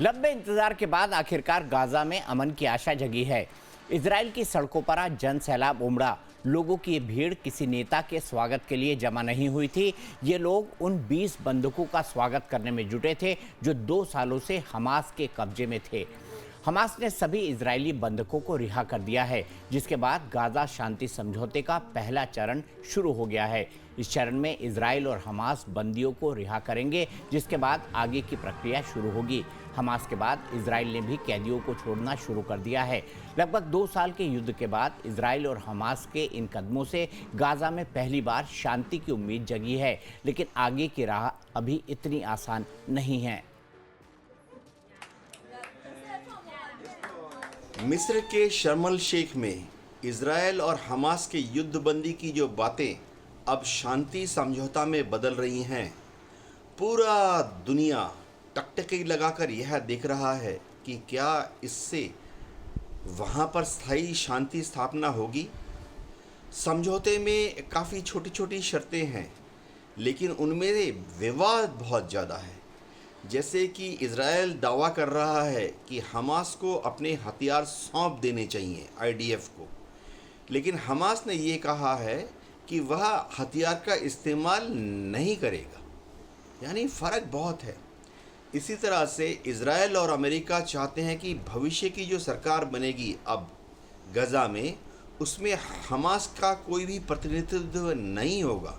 लंबे इंतजार के बाद आखिरकार गाजा में अमन की आशा जगी है। इजराइल की सड़कों पर आज जन सैलाब उमड़ा। लोगों की ये भीड़ किसी नेता के स्वागत के लिए जमा नहीं हुई थी। ये लोग उन 20 बंधकों का स्वागत करने में जुटे थे जो 2 सालों से हमास के कब्जे में थे। हमास ने सभी इजरायली बंधकों को रिहा कर दिया है, जिसके बाद गाजा शांति समझौते का पहला चरण शुरू हो गया है। इस चरण में इजराइल और हमास बंदियों को रिहा करेंगे, जिसके बाद आगे की प्रक्रिया शुरू होगी। हमास के बाद इजराइल ने भी कैदियों को छोड़ना शुरू कर दिया है। लगभग 2 साल के युद्ध के बाद इजराइल और हमास के इन कदमों से गाजा में पहली बार शांति की उम्मीद जगी है, लेकिन आगे की राह अभी इतनी आसान नहीं है। मिस्र के शर्म अल शेख में इजराइल और हमास के युद्धबंदी की जो बातें अब शांति समझौता में बदल रही हैं, पूरा दुनिया टकटकी लगाकर यह देख रहा है कि क्या इससे वहाँ पर स्थायी शांति स्थापना होगी। समझौते में काफ़ी छोटी छोटी शर्तें हैं, लेकिन उनमें विवाद बहुत ज़्यादा है। जैसे कि इजराइल दावा कर रहा है कि हमास को अपने हथियार सौंप देने चाहिए आईडीएफ को, लेकिन हमास ने ये कहा है कि वह हथियार का इस्तेमाल नहीं करेगा, यानी फ़र्क बहुत है। इसी तरह से इजराइल और अमेरिका चाहते हैं कि भविष्य की जो सरकार बनेगी अब गज़ा में, उसमें हमास का कोई भी प्रतिनिधित्व नहीं होगा,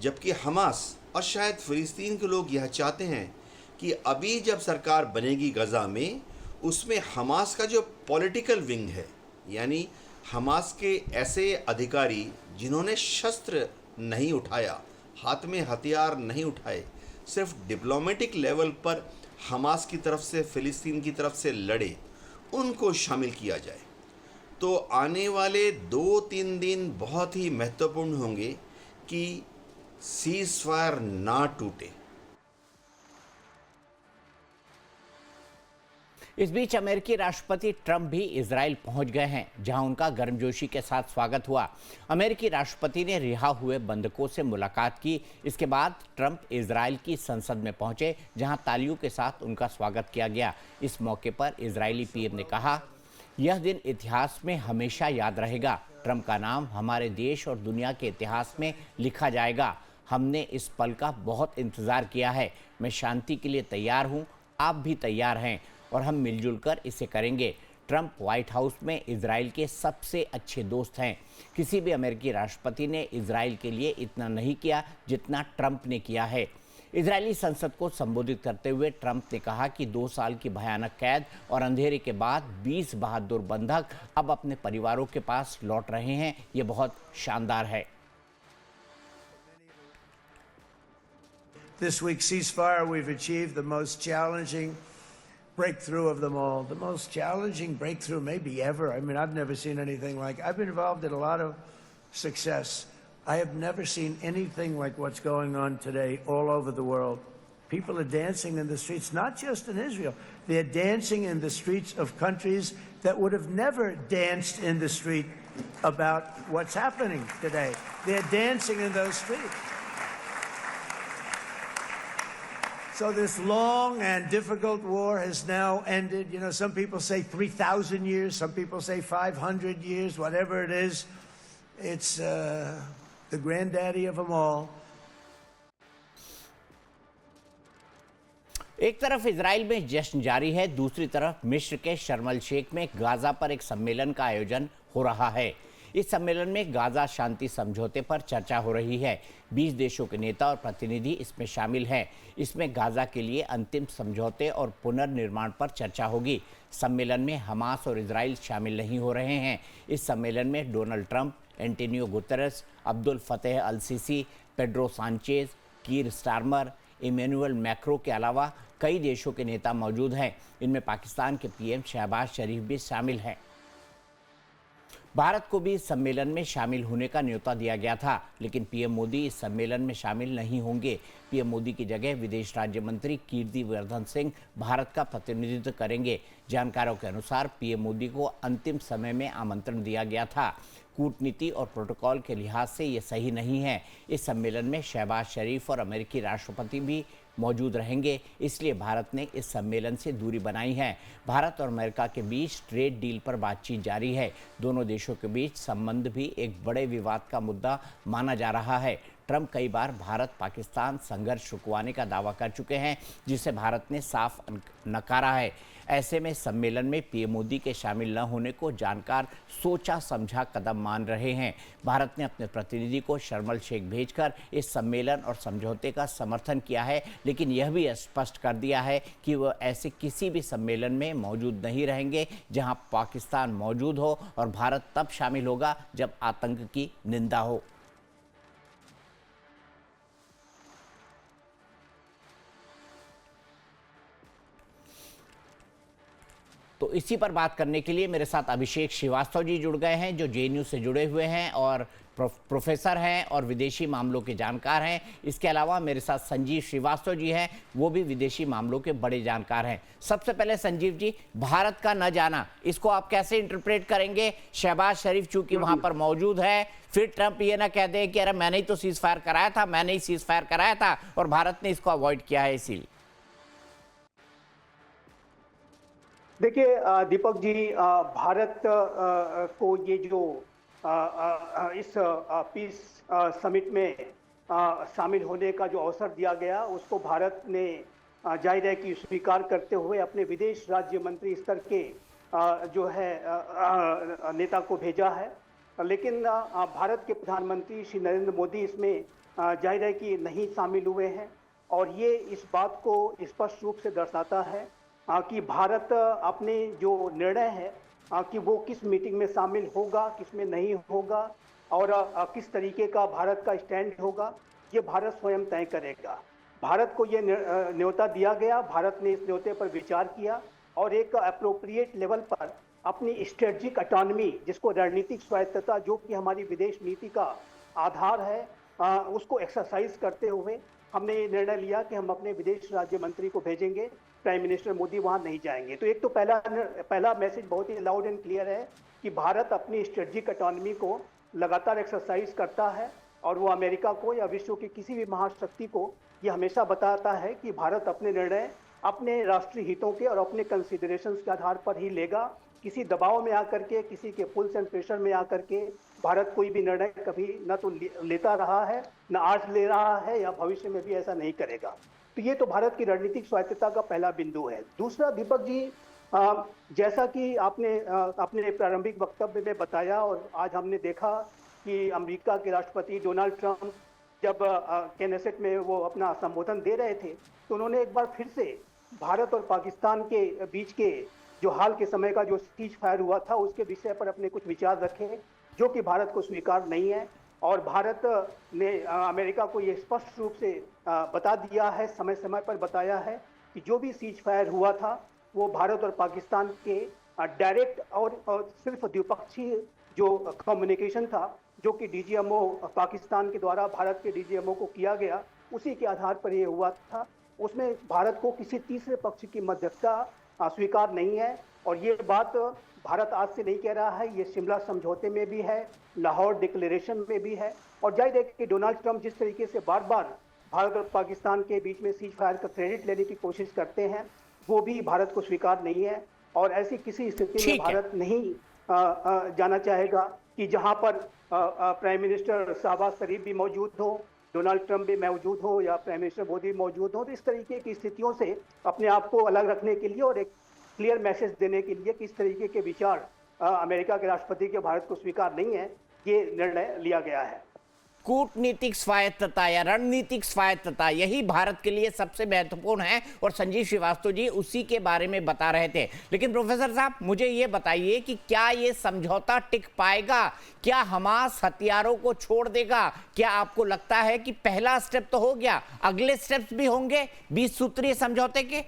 जबकि हमास और शायद फ़िलिस्तीन के लोग यह चाहते हैं कि अभी जब सरकार बनेगी गज़ा में, उसमें हमास का जो पॉलिटिकल विंग है, यानी हमास के ऐसे अधिकारी जिन्होंने शस्त्र नहीं उठाया, हाथ में हथियार नहीं उठाए, सिर्फ डिप्लोमेटिक लेवल पर हमास की तरफ से फ़िलिस्तीन की तरफ से लड़े, उनको शामिल किया जाए। तो आने वाले 2-3 दिन बहुत ही महत्वपूर्ण होंगे कि सीज़ फायर ना टूटे। इस बीच अमेरिकी राष्ट्रपति ट्रंप भी इजराइल पहुंच गए हैं, जहां उनका गर्मजोशी के साथ स्वागत हुआ। अमेरिकी राष्ट्रपति ने रिहा हुए बंधकों से मुलाकात की। इसके बाद ट्रंप इजराइल की संसद में पहुंचे, जहां तालियों के साथ उनका स्वागत किया गया। इस मौके पर इजरायली पीएम ने कहा, यह दिन इतिहास में हमेशा याद रहेगा। ट्रंप का नाम हमारे देश और दुनिया के इतिहास में लिखा जाएगा। हमने इस पल का बहुत इंतजार किया है। मैं शांति के लिए तैयार हूँ, आप भी तैयार हैं और हम मिलजुल कर इसे करेंगे। ट्रंप व्हाइट हाउस में इजराइल के सबसे अच्छे दोस्त हैं। किसी भी अमेरिकी राष्ट्रपति ने इजराइल के लिए इतना नहीं किया जितना ट्रंप ने किया है। इजरायली संसद को संबोधित करते हुए ट्रंप ने कहा कि 2 साल की भयानक कैद और अंधेरे के बाद 20 बहादुर बंधक अब अपने परिवारों के पास लौट रहे हैं। ये बहुत शानदार है। This week's ceasefire, we've achieved the most challenging breakthrough of them all. The most challenging breakthrough maybe ever. I mean, I've never seen anything like it. I've been involved in a lot of success. I have never seen anything like what's going on today all over the world. People are dancing in the streets, not just in Israel. They're dancing in the streets of countries that would have never danced in the street about what's happening today. They're dancing in those streets. So this long and difficult war has now ended. You know, some people say 3,000 years, some people say 500 years, whatever it is. It's the granddaddy of them all. एक तरफ Israel में जश्न जारी है, दूसरी तरफ मिस्र के शर्म अल शेख में गाजा पर एक सम्मेलन का आयोजन हो रहा है। इस सम्मेलन में गाजा शांति समझौते पर चर्चा हो रही है। 20 देशों के नेता और प्रतिनिधि इसमें शामिल हैं। इसमें गाजा के लिए अंतिम समझौते और पुनर्निर्माण पर चर्चा होगी। सम्मेलन में हमास और इजराइल शामिल नहीं हो रहे हैं। इस सम्मेलन में Donald Trump, Antonio Guterres, Abdel Fattah el Sisi, Pedro Sanchez, Keir Starmer, Emmanuel Macron के अलावा कई देशों के नेता मौजूद हैं। इनमें पाकिस्तान के पीएम शहबाज शरीफ भी शामिल हैं। भारत को भी इस सम्मेलन में शामिल होने का न्योता दिया गया था, लेकिन पीएम मोदी इस सम्मेलन में शामिल नहीं होंगे। पीएम मोदी की जगह विदेश राज्य मंत्री कीर्तिवर्धन सिंह भारत का प्रतिनिधित्व करेंगे। जानकारों के अनुसार पीएम मोदी को अंतिम समय में आमंत्रण दिया गया था। कूटनीति और प्रोटोकॉल के लिहाज से ये सही नहीं है। इस सम्मेलन में शहबाज शरीफ और अमेरिकी राष्ट्रपति भी मौजूद रहेंगे, इसलिए भारत ने इस सम्मेलन से दूरी बनाई है। भारत और अमेरिका के बीच ट्रेड डील पर बातचीत जारी है। दोनों देशों के बीच संबंध भी एक बड़े विवाद का मुद्दा माना जा रहा है। ट्रंप कई बार भारत पाकिस्तान संघर्ष रुकवाने का दावा कर चुके हैं, जिसे भारत ने साफ नकारा है। ऐसे में सम्मेलन में पीएम मोदी के शामिल न होने को जानकार सोचा समझा कदम मान रहे हैं। भारत ने अपने प्रतिनिधि को शर्म अल शेख भेजकर इस सम्मेलन और समझौते का समर्थन किया है, लेकिन यह भी स्पष्ट कर दिया है कि वह ऐसे किसी भी सम्मेलन में मौजूद नहीं रहेंगे जहां पाकिस्तान मौजूद हो, और भारत तब शामिल होगा जब आतंक की निंदा हो। तो इसी पर बात करने के लिए मेरे साथ अभिषेक श्रीवास्तव जी जुड़ गए हैं, जो जेएनयू से जुड़े हुए हैं और प्रोफेसर हैं और विदेशी मामलों के जानकार हैं। इसके अलावा मेरे साथ संजीव श्रीवास्तव जी हैं, वो भी विदेशी मामलों के बड़े जानकार हैं। सबसे पहले संजीव जी, भारत का न जाना, इसको आप कैसे इंटरप्रेट करेंगे? शहबाज शरीफ चूंकि वहां पर मौजूद है, फिर ट्रंप ये ना कह दे कि अरे मैंने ही तो सीज फायर कराया था, मैंने ही सीज फायर कराया था और भारत ने इसको अवॉइड किया है। इसीलिए देखिए दीपक जी, भारत को ये जो इस पीस समिट में शामिल होने का जो अवसर दिया गया, उसको भारत ने जाहिर है कि स्वीकार करते हुए अपने विदेश राज्य मंत्री स्तर के जो है नेता को भेजा है। लेकिन भारत के प्रधानमंत्री श्री नरेंद्र मोदी इसमें जाहिर है कि नहीं शामिल हुए हैं, और ये इस बात को स्पष्ट रूप से दर्शाता है कि भारत अपने जो निर्णय है कि वो किस मीटिंग में शामिल होगा, किस में नहीं होगा, और किस तरीके का भारत का स्टैंड होगा, ये भारत स्वयं तय करेगा। भारत को ये न्योता दिया गया, भारत ने इस न्योते पर विचार किया और एक अप्रोप्रिएट लेवल पर अपनी स्ट्रेटजिक ऑटोनॉमी, जिसको रणनीतिक स्वायत्तता, जो कि हमारी विदेश नीति का आधार है, उसको एक्सरसाइज करते हुए हमने ये निर्णय लिया कि हम अपने विदेश राज्य मंत्री को भेजेंगे, प्राइम मिनिस्टर मोदी वहां नहीं जाएंगे। तो एक तो पहला मैसेज बहुत ही लाउड एंड क्लियर है कि भारत अपनी स्ट्रेटजिक ऑटोनॉमी को लगातार एक्सरसाइज करता है, और वो अमेरिका को या विश्व की किसी भी महाशक्ति को ये हमेशा बताता है कि भारत अपने निर्णय अपने राष्ट्रीय हितों के और अपने कंसिडरेशंस के आधार पर ही लेगा। किसी दबाव में आकर के, किसी के पुल्स एंड प्रेशर में आकर के भारत कोई भी निर्णय कभी न तो लेता रहा है, न आज ले रहा है, या भविष्य में भी ऐसा नहीं करेगा। तो ये तो भारत की रणनीतिक स्वायत्तता का पहला बिंदु है। दूसरा दीपक जी, जैसा कि आपने अपने प्रारंभिक वक्तव्य में बताया, और आज हमने देखा कि अमेरिका के राष्ट्रपति डोनाल्ड ट्रंप जब केनेसेट में वो अपना संबोधन दे रहे थे, तो उन्होंने एक बार फिर से भारत और पाकिस्तान के बीच के जो हाल के समय का जो सीज फायर हुआ था, उसके विषय पर अपने कुछ विचार रखे, जो कि भारत को स्वीकार नहीं है। और भारत ने अमेरिका को ये स्पष्ट रूप से बता दिया है, समय समय पर बताया है कि जो भी सीज फायर हुआ था वो भारत और पाकिस्तान के डायरेक्ट और सिर्फ द्विपक्षीय जो कम्युनिकेशन था, जो कि डीजीएमओ पाकिस्तान के द्वारा भारत के डीजीएमओ को किया गया, उसी के आधार पर ये हुआ था। उसमें भारत को किसी तीसरे पक्ष की मध्यस्थता स्वीकार नहीं है। और ये बात भारत आज से नहीं कह रहा है, ये शिमला समझौते में भी है, लाहौर डिक्लेरेशन में भी है। और जाहिर है कि डोनाल्ड ट्रंप जिस तरीके से बार बार भारत और पाकिस्तान के बीच में सीज फायर का क्रेडिट लेने की कोशिश करते हैं, वो भी भारत को स्वीकार नहीं है। और ऐसी किसी स्थिति में भारत नहीं जाना चाहेगा कि जहां पर प्राइम मिनिस्टर शहबाज शरीफ भी मौजूद हो, डोनाल्ड ट्रंप भी मौजूद हो, या प्राइम मिनिस्टर मोदी मौजूद हो। तो इस तरीके की स्थितियों से अपने आप को अलग रखने के लिए और एक क्लियर मैसेज देने के लिए कि इस तरीके के विचार अमेरिका के राष्ट्रपति के भारत को स्वीकार नहीं है, ये निर्णय लिया गया है। कूटनीतिक स्वायत्तता या रणनीतिक स्वायत्तता, यही भारत के लिए सबसे महत्वपूर्ण है, और संजीव श्रीवास्तव जी उसी के बारे में बता रहे थे। लेकिन प्रोफेसर साहब, मुझे ये बताइए कि क्या ये समझौता टिक पाएगा? क्या हमास हथियारों को छोड़ देगा? क्या आपको लगता है कि पहला स्टेप तो हो गया, अगले स्टेप्स भी होंगे 20 सूत्रीय समझौते के?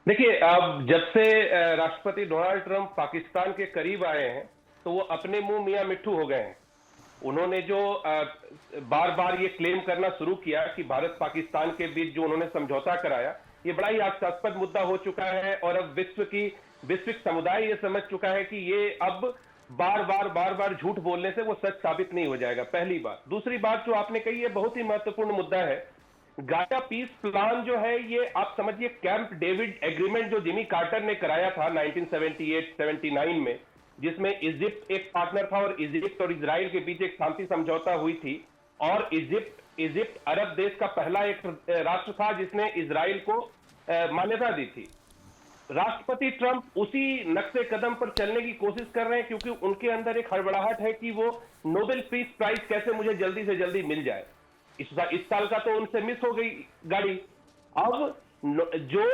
देखिए, अब जब से राष्ट्रपति डोनाल्ड ट्रंप पाकिस्तान के करीब आए हैं, तो वो अपने मुंह मियां मिट्ठू हो गए हैं। उन्होंने जो बार बार ये क्लेम करना शुरू किया कि भारत पाकिस्तान के बीच जो उन्होंने समझौता कराया, ये बड़ा ही हास्यास्पद मुद्दा हो चुका है। और अब वैश्विक समुदाय ये समझ चुका है कि ये अब बार बार झूठ बोलने से वो सच साबित नहीं हो जाएगा, पहली बात। दूसरी बात जो आपने कही है बहुत ही महत्वपूर्ण मुद्दा है। गाजा पीस प्लान जो है ये आप समझिए कैंप डेविड एग्रीमेंट जो जिमी कार्टर ने कराया था 1978-79 में, जिसमें इजिप्ट एक पार्टनर था और इजिप्ट और इजराइल के बीच एक शांति समझौता हुई थी, और इजिप्ट अरब देश का पहला एक राष्ट्र था जिसने इजराइल को मान्यता दी थी। राष्ट्रपति ट्रंप उसी नक्शे कदम पर चलने की कोशिश कर रहे हैं क्योंकि उनके अंदर एक हड़बड़ाहट है कि वो नोबेल पीस प्राइज कैसे मुझे जल्दी से जल्दी मिल जाए। इस साल का तो उनसे मिस हो गई गाड़ी। अब जो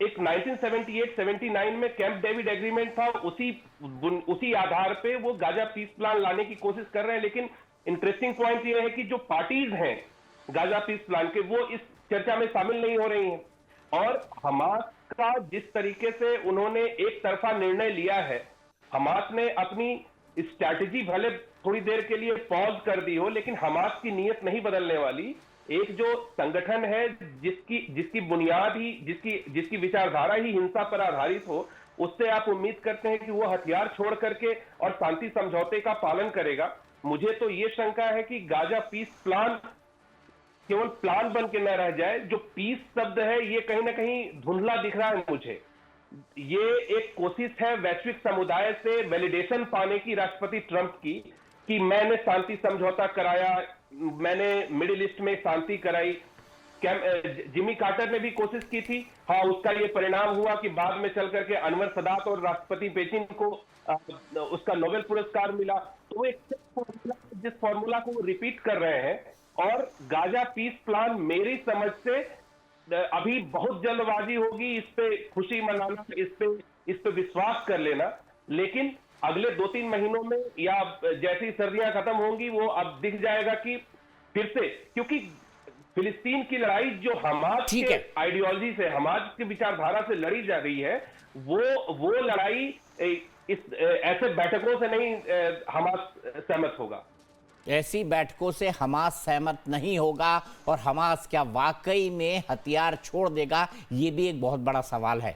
एक 1978-79 में कैंप डेविड एग्रीमेंट था, उसी आधार पे वो गाजा पीस प्लान लाने की कोशिश कर रहे हैं। लेकिन इंटरेस्टिंग पॉइंट ये है कि जो पार्टीज हैं गाजा पीस प्लान के, वो इस चर्चा में शामिल नहीं हो रही हैं। और हमास का जिस तरीके से उन्होंने एक तरफा निर्णय लिया है, हमास ने अपनी स्ट्रैटेजी भले थोड़ी देर के लिए पॉज कर दी हो, लेकिन हमास की नीयत नहीं बदलने वाली। एक जो संगठन है जिसकी बुनियाद ही जिसकी विचारधारा ही हिंसा पर आधारित हो, उससे आप उम्मीद करते हैं कि वो हथियार छोड़ करके और शांति समझौते का पालन करेगा। मुझे तो ये शंका है कि गाजा पीस प्लान केवल प्लान बन के न रह जाए। जो पीस शब्द है ये कहीं ना कहीं धुंधला दिख रहा है मुझे। ये एक कोशिश है वैश्विक समुदाय से वैलिडेशन पाने की राष्ट्रपति ट्रंप की कि मैंने शांति समझौता कराया, मैंने मिडिल ईस्ट में शांति कराई। जिमी कार्टर ने भी कोशिश की थी, हाँ, उसका ये परिणाम हुआ कि बाद में चल करके अनवर सदात और राष्ट्रपति पुतिन को उसका नोबेल पुरस्कार मिला। तो वो जिस फॉर्मूला को रिपीट कर रहे हैं, और गाजा पीस प्लान मेरी समझ से अभी बहुत जल्दबाजी होगी इस पे खुशी मनाना, इस पे विश्वास कर लेना। लेकिन अगले 2-3 महीनों में या जैसी सर्दियां खत्म होंगी वो अब दिख जाएगा कि फिर से, क्योंकि फिलिस्तीन की लड़ाई जो हमास के आइडियोलॉजी से, हमास की विचारधारा से लड़ी जा रही है, वो लड़ाई ऐसे बैठकों से नहीं हमास सहमत होगा। ऐसी बैठकों से हमास सहमत नहीं होगा, और हमास क्या वाकई में हथियार छोड़ देगा, ये भी एक बहुत बड़ा सवाल है।